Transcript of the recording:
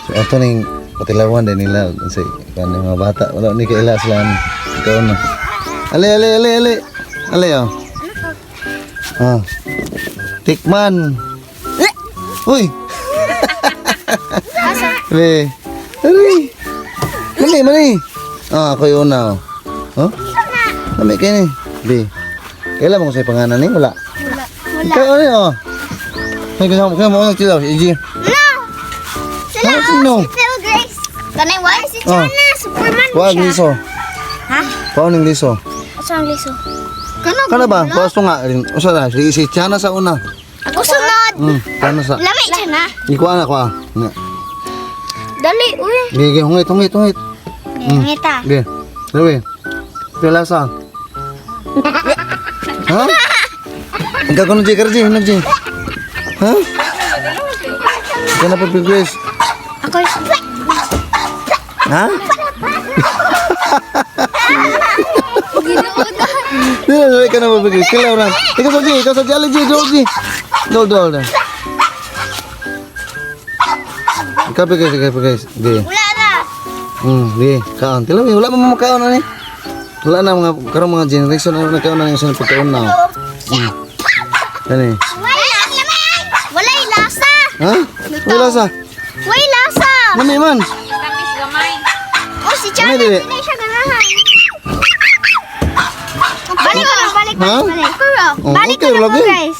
So, ato ning patilawan din nila sa kanang mga bata. Wala ni kaila sila. Ikaw na. Ali. Ali oh. Ah. Tikman. Uy. Be. Ali. Mani. Ah, ako yung una oh. Oh? Kami kayo ni. Be. Kailan mo ko sa'yo panganan ni? Wala. Ikaw ano oh. Ay, kaya mo nagtilaw. Iji. Sila, sino? si Phil Grace. Kanay wala si Chana, Superman Kuha ang siya. liso. Ha? Kuha ang liso. Asa ang liso? Kana ba? Kuha nga rin. Usa na. Si Chana sa una. Ako sunod. Chana sa. Lami Chana. Ikuha na kuha. Dali, uy. Gigi, hungit. Ngita. Gigi. Dali. Pila sa. Ha? Ikaw ko na G. Ha? Kana pa Grace. Ako Ha? ginuod. Dili ka na pa Grace. Kailan orang. Ikaw sa G. Dol. Ikaw pa Grace. Gigi. Wala na. Gigi. Kaon. Tilaw, wala mo makaon na ni. Wala na mga karong mga generation na nagkaon na yung sa pagkaon na. Kani. Wala lasa. Ha? Wala sa. Wala lasa. Mami man. Tapis gamay. Oh, si Chana. Ano, dili? Hindi siya ganahan. Balik ko na. Ha? Balik. Oh, Balik okay, ko na lagi. guys.